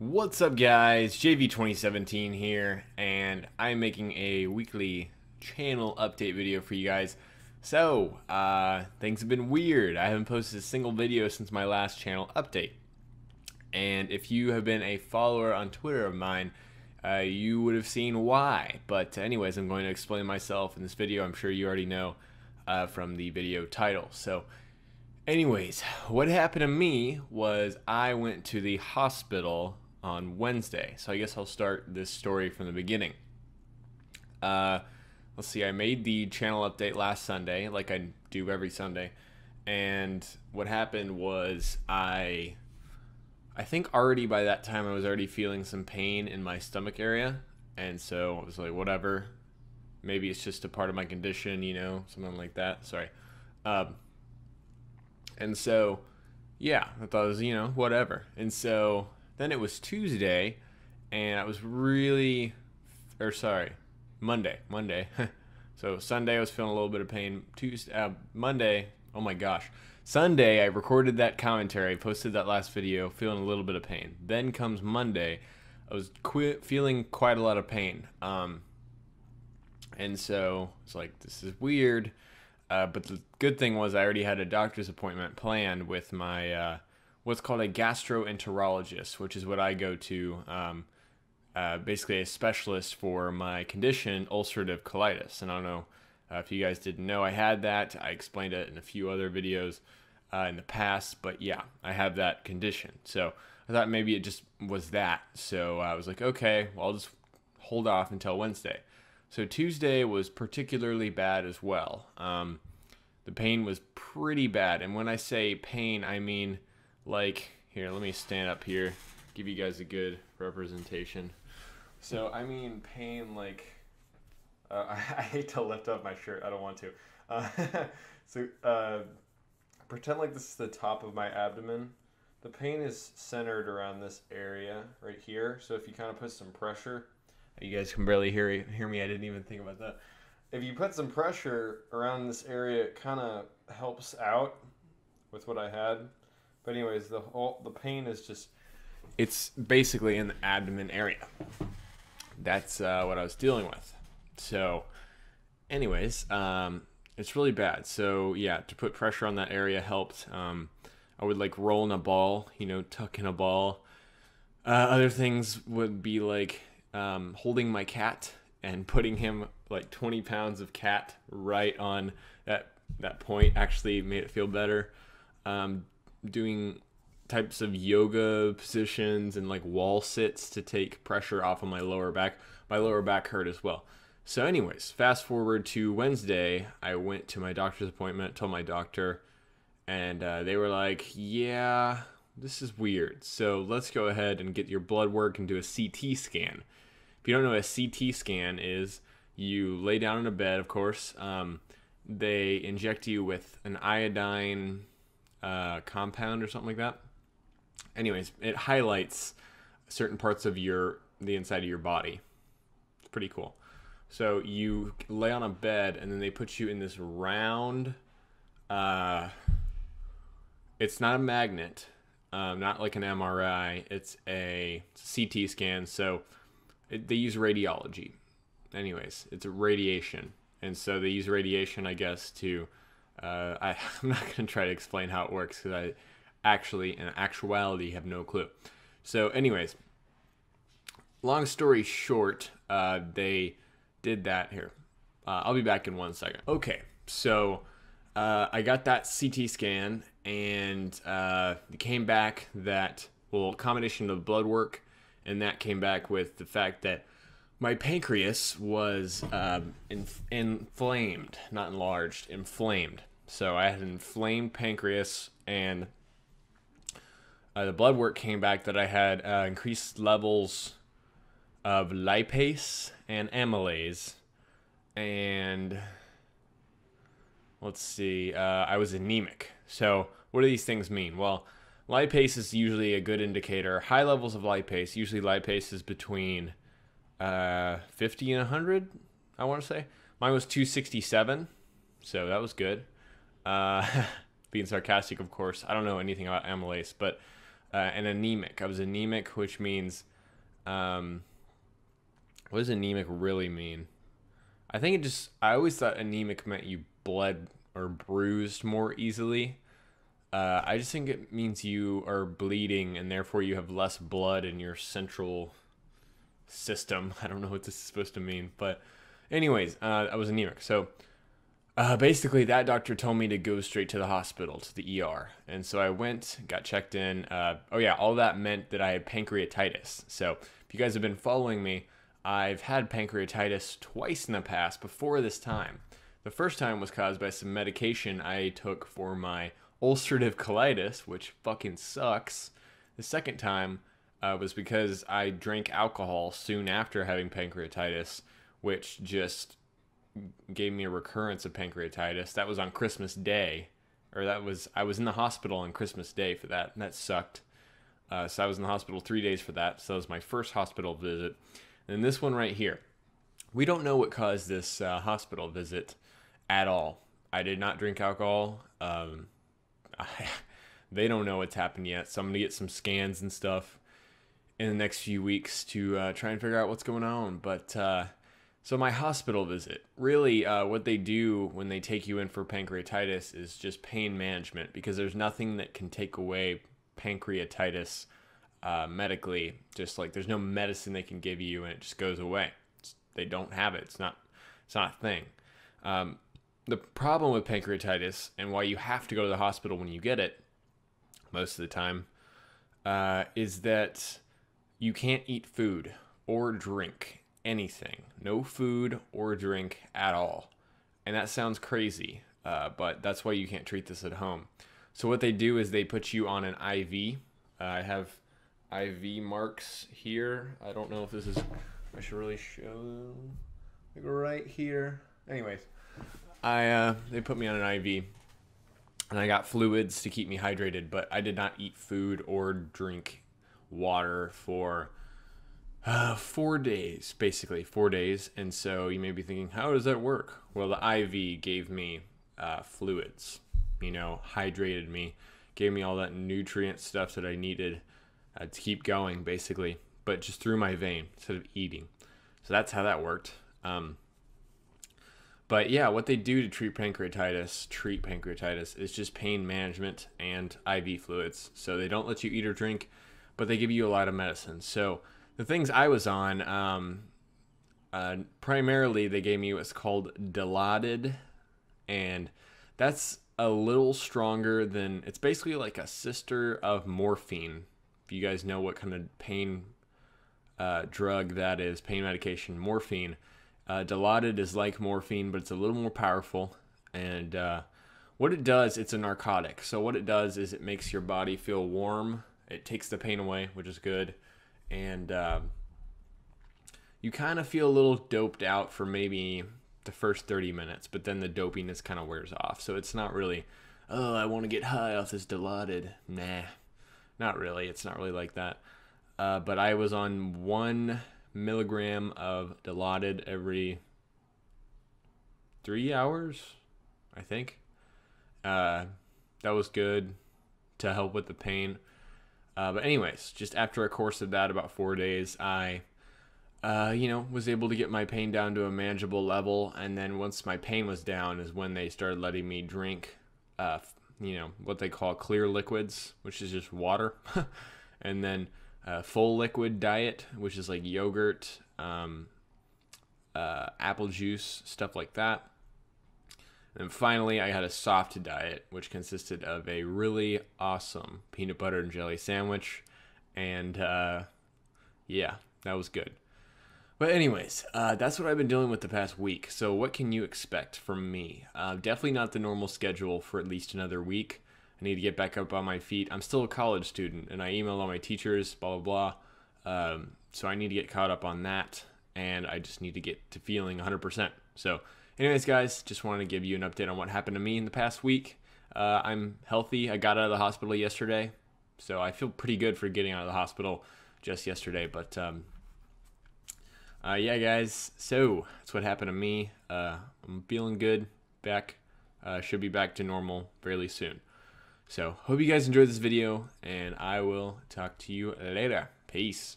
What's up guys, JV2017 here, and I'm making a weekly channel update video for you guys. So, things have been weird. I haven't posted a single video since my last channel update. And if you have been a follower on Twitter of mine, you would have seen why. But anyways, I'm going to explain myself in this video. I'm sure you already know from the video title. So, anyways, what happened to me was I went to the hospital on Wednesday. So I guess I'll start this story from the beginning. Let's see, I made the channel update last Sunday, like I do every Sunday. And what happened was I think already by that time I was already feeling some pain in my stomach area. And so I was like, whatever. Maybe it's just a part of my condition, you know, something like that. Sorry. And so, yeah, I thought it was, you know, whatever. And so then it was Tuesday, and I was really, or sorry, Monday. So Sunday I was feeling a little bit of pain. Monday, oh my gosh. Sunday I recorded that commentary, posted that last video, feeling a little bit of pain. Then comes Monday, I was feeling quite a lot of pain. And so it's like, this is weird. But the good thing was I already had a doctor's appointment planned with my what's called a gastroenterologist, which is what I go to, basically a specialist for my condition, ulcerative colitis. And I don't know if you guys didn't know I had that. I explained it in a few other videos in the past, but yeah, I have that condition. So I thought maybe it just was that. So I was like, okay, well, I'll just hold off until Wednesday. So Tuesday was particularly bad as well. The pain was pretty bad. And when I say pain, I mean like, here, let me stand up here, give you guys a good representation. So I mean pain like, I hate to lift up my shirt, I don't want to. Pretend like this is the top of my abdomen. The pain is centered around this area right here. So if you kind of put some pressure, you guys can barely hear me. I didn't even think about that. If you put some pressure around this area, it kind of helps out with what I had. But anyways, the pain is just, it's basically in the abdomen area. That's what I was dealing with. So anyways, it's really bad. So yeah, to put pressure on that area helped. I would like roll in a ball, you know, tuck in a ball. Other things would be like holding my cat and putting him, like 20 pounds of cat right on that point actually made it feel better. Doing types of yoga positions and like wall sits to take pressure off of my lower back. My lower back hurt as well. So anyways, fast forward to Wednesday, I went to my doctor's appointment, told my doctor, and they were like, yeah, this is weird. So let's go ahead and get your blood work and do a CT scan. If you don't know what a CT scan is, you lay down in a bed, of course. They inject you with an iodine compound or something like that. Anyways, it highlights certain parts of the inside of your body. It's pretty cool. So you lay on a bed, and then they put you in this round. It's not a magnet, not like an MRI. It's a CT scan. So they use radiology. Anyways, it's a radiation. And so they use radiation, I guess, to, I'm not going to try to explain how it works because I actually, in actuality, have no clue. So anyways, long story short, they did that here. I'll be back in 1 second. Okay, so I got that CT scan, and it came back that, well, a combination of blood work, and that came back with the fact that my pancreas was inflamed, not enlarged, inflamed. So I had an inflamed pancreas, and the blood work came back that I had increased levels of lipase and amylase. And let's see, I was anemic. So what do these things mean? Well, lipase is usually a good indicator. High levels of lipase, usually lipase is between 50 and 100, I want to say. Mine was 267, so that was good. Being sarcastic, of course. I don't know anything about amylase, but and anemic. I was anemic, which means, what does anemic really mean? I always thought anemic meant you bled or bruised more easily. I just think it means you are bleeding and therefore you have less blood in your central system. I don't know what this is supposed to mean, but anyways, I was anemic. So basically, that doctor told me to go straight to the hospital, to the ER. And so I went, got checked in. Oh yeah, all that meant that I had pancreatitis. So if you guys have been following me, I've had pancreatitis twice in the past before this time. The first time was caused by some medication I took for my ulcerative colitis, which fucking sucks. The second time was because I drank alcohol soon after having pancreatitis, which just gave me a recurrence of pancreatitis. That was on Christmas Day, I was in the hospital on Christmas Day for that, and that sucked. So I was in the hospital 3 days for that. So that was my first hospital visit. And this one right here, we don't know what caused this hospital visit at all. I did not drink alcohol. They don't know what's happened yet, so I'm gonna get some scans and stuff in the next few weeks to try and figure out what's going on. But so my hospital visit, really what they do when they take you in for pancreatitis is just pain management, because there's nothing that can take away pancreatitis medically. Just like there's no medicine they can give you and it just goes away. They don't have it. It's not a thing. The problem with pancreatitis and why you have to go to the hospital when you get it most of the time is that you can't eat food or drink anything. No food or drink at all. And that sounds crazy, but that's why you can't treat this at home. So what they do is they put you on an IV. I have IV marks here. I don't know if this is, I should really show them. Like right here. Anyways, they put me on an IV and I got fluids to keep me hydrated, but I did not eat food or drink water for 4 days, basically 4 days. And so you may be thinking, how does that work? Well, the IV gave me fluids, hydrated me, gave me all that nutrient stuff that I needed to keep going, basically, but just through my vein instead of eating. So that's how that worked. But yeah, what they do to treat pancreatitis is just pain management and IV fluids. So they don't let you eat or drink, but they give you a lot of medicine. So the things I was on, primarily they gave me what's called Dilaudid, and that's a little stronger than, it's basically like a sister of morphine. If you guys know what kind of pain drug that is, pain medication, morphine. Dilaudid is like morphine, but it's a little more powerful. And what it does, it's a narcotic. So what it does is it makes your body feel warm. It takes the pain away, which is good. And you kind of feel a little doped out for maybe the first 30 minutes, but then the dopiness kind of wears off. So it's not really, oh, I want to get high off this Dilaudid. Nah, not really. It's not really like that. But I was on 1 milligram of Dilaudid every 3 hours, I think. That was good to help with the pain. But anyways, just after a course of that, about 4 days, I, was able to get my pain down to a manageable level. And then once my pain was down is when they started letting me drink, what they call clear liquids, which is just water. And then full liquid diet, which is like yogurt, apple juice, stuff like that. And finally, I had a soft diet, which consisted of a really awesome peanut butter and jelly sandwich. And yeah, that was good. But anyways, that's what I've been dealing with the past week. So what can you expect from me? Definitely not the normal schedule for at least another week. I need to get back up on my feet. I'm still a college student, and I email all my teachers, blah, blah, blah. So I need to get caught up on that, and I just need to get to feeling 100%. So anyways, guys, just wanted to give you an update on what happened to me in the past week. I'm healthy. I got out of the hospital yesterday, so I feel pretty good for getting out of the hospital just yesterday. But yeah, guys, so that's what happened to me. I'm feeling good, back. Should be back to normal fairly soon. So hope you guys enjoyed this video, and I will talk to you later. Peace.